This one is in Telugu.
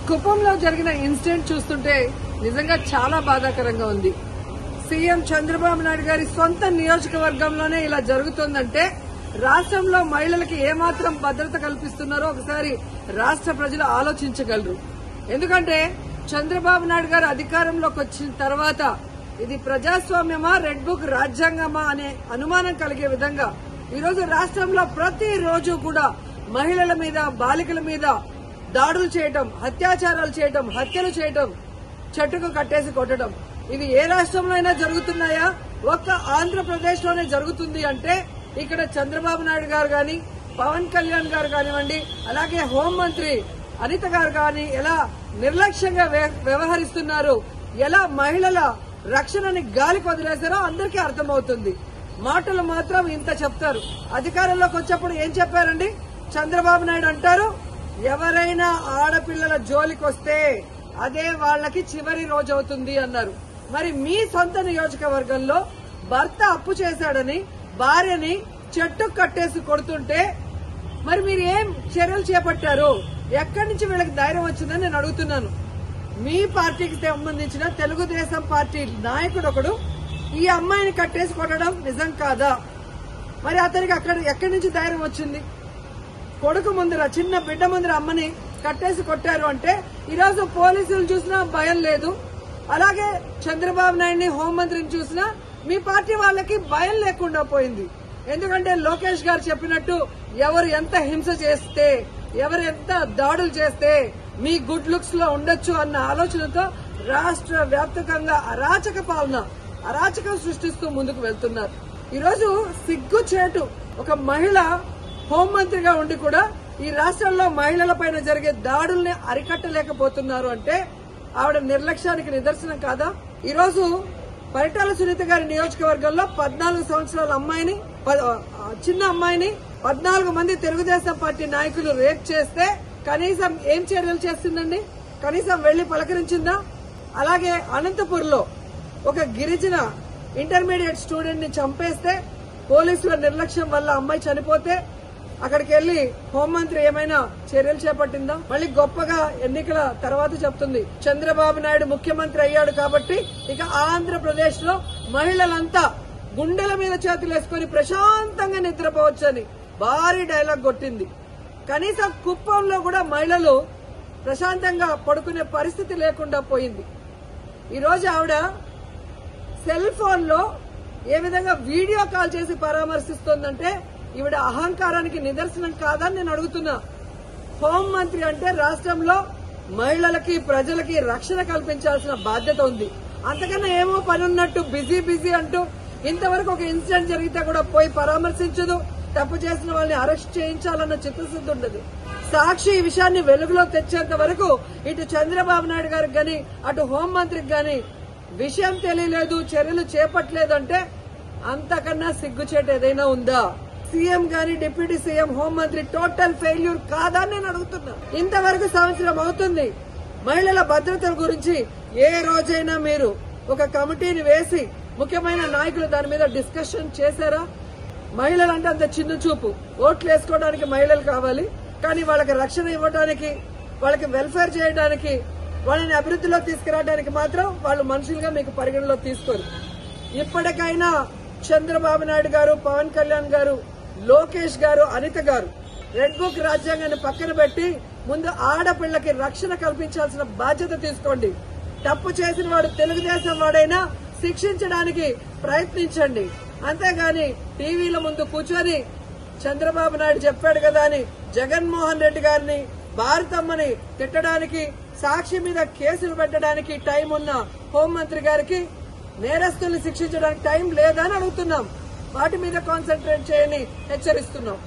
కుప్పంలో జరిగిన ఇన్సిడెంట్ చూస్తుంటే నిజంగా చాలా బాధాకరంగా ఉంది. సీఎం చంద్రబాబు నాయుడు గారి సొంత నియోజకవర్గంలోనే ఇలా జరుగుతుందంటే రాష్ట్రంలో మహిళలకి ఏమాత్రం భద్రత కల్పిస్తున్నారో ఒకసారి రాష్ట్ర ప్రజలు ఆలోచించగలరు. ఎందుకంటే చంద్రబాబు నాయుడు గారు అధికారంలోకి వచ్చిన తర్వాత ఇది ప్రజాస్వామ్యమా, రెడ్ బుక్ రాజ్యాంగమా అనే అనుమానం కలిగే విధంగా ఈరోజు రాష్ట్రంలో ప్రతిరోజు కూడా మహిళల మీద, బాలికల మీద దాడులు చేయటం, అత్యాచారాలు చేయటం, హత్యలు చేయటం, చెట్టుకు కట్టేసి కొట్టడం, ఇవి ఏ రాష్ట్రంలో అయినా జరుగుతున్నాయా? ఒక్క ఆంధ్రప్రదేశ్ లోనే జరుగుతుంది అంటే ఇక్కడ చంద్రబాబు నాయుడు గారు గాని, పవన్ కళ్యాణ్ గారు కానివ్వండి, అలాగే హోంమంత్రి అనిత గారు గాని ఎలా నిర్లక్ష్యంగా వ్యవహరిస్తున్నారు, ఎలా మహిళల రక్షణని గాలికి వదిలేశారో అందరికీ అర్థమవుతుంది. మాటలు మాత్రం ఇంత చెప్తారు. అధికారంలోకి వచ్చేప్పుడు ఏం చెప్పారండి? చంద్రబాబు నాయుడు అంటారు, ఎవరైనా ఆడపిల్లల జోలికి వస్తే అదే వాళ్ళకి చివరి రోజు అవుతుంది అన్నారు. మరి మీ సొంత నియోజకవర్గంలో భర్త అప్పు చేశాడని భార్యని చెట్టుకు కట్టేసి కొడుతుంటే మరి మీరు ఏం చర్యలు చేపట్టారు? ఎక్కడి నుంచి వీళ్ళకి ధైర్యం వచ్చిందని నేను అడుగుతున్నాను. మీ పార్టీకి సంబంధించిన తెలుగుదేశం పార్టీ నాయకుడు ఒకడు ఈ అమ్మాయిని కట్టేసి కొట్టడం నిజం కాదా? మరి అతనికి ఎక్కడి నుంచి ధైర్యం వచ్చింది? కొడుకు ముందర, చిన్న బిడ్డ ముందర అమ్మని కట్టేసి కొట్టారు అంటే ఈరోజు పోలీసులు చూసినా భయం లేదు. అలాగే చంద్రబాబు నాయుడిని, హోంమంత్రిని చూసినా మీ పార్టీ వాళ్ళకి భయం లేకుండా పోయింది. ఎందుకంటే లోకేష్ గారు చెప్పినట్టు ఎవరు ఎంత హింస చేస్తే, ఎవరు ఎంత దాడులు చేస్తే మీ గుడ్ లుక్స్ లో ఉండొచ్చు అన్న ఆలోచనతో రాష్ట్ర వ్యాప్తంగా అరాచక పాలన, అరాచకం సృష్టిస్తూ ముందుకు వెళ్తున్నారు. ఈరోజు సిగ్గుచేటు ఒక మహిళ హోంమంత్రిగా ఉండి కూడా ఈ రాష్ట్రంలో మహిళల పైన జరిగే దాడుల్ని అరికట్టలేకపోతున్నారు అంటే ఆవిడ నిర్లక్ష్యానికి నిదర్శనం కాదా? ఈరోజు పరిటాల సునీత గారి నియోజకవర్గంలో 14 సంవత్సరాల అమ్మాయిని, చిన్న అమ్మాయిని 14 మంది తెలుగుదేశం పార్టీ నాయకులు రేప్ చేస్తే కనీసం ఏం చర్యలు చేస్తుందండి? కనీసం వెళ్లి పలకరించిందా? అలాగే అనంతపూర్లో ఒక గిరిజన ఇంటర్మీడియట్ స్టూడెంట్ ని చంపేస్తే పోలీసుల నిర్లక్ష్యం వల్ల అమ్మాయి చనిపోతే అక్కడికి వెళ్లి హోంమంత్రి ఏమైనా చర్యలు చేపట్టిందా? మళ్ళీ గొప్పగా ఎన్నికల తర్వాత చెప్తుంది చంద్రబాబు నాయుడు ముఖ్యమంత్రి అయ్యాడు కాబట్టి ఇక ఆంధ్రప్రదేశ్ లో మహిళలంతా గుండెల మీద చేతులు వేసుకుని ప్రశాంతంగా నిద్రపోవచ్చని భారీ డైలాగ్ కొట్టింది. కనీసం కుప్పంలో కూడా మహిళలు ప్రశాంతంగా పడుకునే పరిస్థితి లేకుండా పోయింది. ఈరోజు ఆవిడ సెల్ ఫోన్ లో ఏ విధంగా వీడియో కాల్ చేసి పరామర్శిస్తోందంటే ఈవిడ అహంకారానికి నిదర్శనం కాదని నేను అడుగుతున్నా. హోంమంత్రి అంటే రాష్ట్రంలో మహిళలకి, ప్రజలకి రక్షణ కల్పించాల్సిన బాధ్యత ఉంది. అంతకన్నా ఏమో పని ఉన్నట్టు బిజీ అంటూ ఇంతవరకు ఒక ఇన్సిడెంట్ జరిగితే కూడా పోయి పరామర్శించదు. తప్పు చేసిన వాళ్ళని అరెస్ట్ చేయించాలన్న చిత్తశుద్ధి ఉండదు. సాక్షి ఈ విషయాన్ని వెలుగులో తెచ్చేంత వరకు ఇటు చంద్రబాబు నాయుడు గారికి గాని, అటు హోంమంత్రికి గాని విషయం తెలియలేదు, చర్యలు చేపట్టలేదు అంటే అంతకన్నా సిగ్గుచేటు ఏదైనా ఉందా? సీఎం గాని, డిప్యూటీ సీఎం, హోంమంత్రి టోటల్ ఫెయిల్యూర్ కాదా నేను అడుగుతున్నా. ఇంతవరకు సంవత్సరం అవుతుంది. మహిళల భద్రత గురించి ఏ రోజైనా మీరు ఒక కమిటీని వేసి ముఖ్యమైన నాయకులు దాని మీద డిస్కషన్ చేశారా? మహిళలంటే అంత చిన్న చూపు. ఓట్లు వేసుకోవడానికి మహిళలు కావాలి, కానీ వాళ్ళకి రక్షణ ఇవ్వడానికి, వాళ్ళకి వెల్ఫేర్ చేయడానికి, వాళ్ళని అభివృద్ధిలో తీసుకురావడానికి మాత్రం వాళ్ళు మనుషులుగా మీకు పరిగణలో తీసుకోరు. ఇప్పటికైనా చంద్రబాబు నాయుడు గారు, పవన్ కళ్యాణ్ గారు, లోకేష్ గారు, అనిత గారు రెడ్ బుక్ రాజ్యాంగాన్ని పక్కన పెట్టి ముందు ఆడపిల్లకి రక్షణ కల్పించాల్సిన బాధ్యత తీసుకోండి. తప్పు చేసిన వాడు తెలుగుదేశం వాడైనా శిక్షించడానికి ప్రయత్నించండి. అంతేగాని టీవీల ముందు కూర్చొని చంద్రబాబు నాయుడు చెప్పాడు కదా అని జగన్మోహన్ రెడ్డి గారిని, భారతమ్మని తిట్టడానికి, సాక్షి మీద కేసులు పెట్టడానికి టైం ఉన్న హోంమంత్రి గారికి నేరస్తుల్ని శిక్షించడానికి టైం లేదా అని అడుగుతున్నాం. వాటి మీద కాన్సన్ట్రేట్ చేయని హెచ్చరిస్తున్నాం.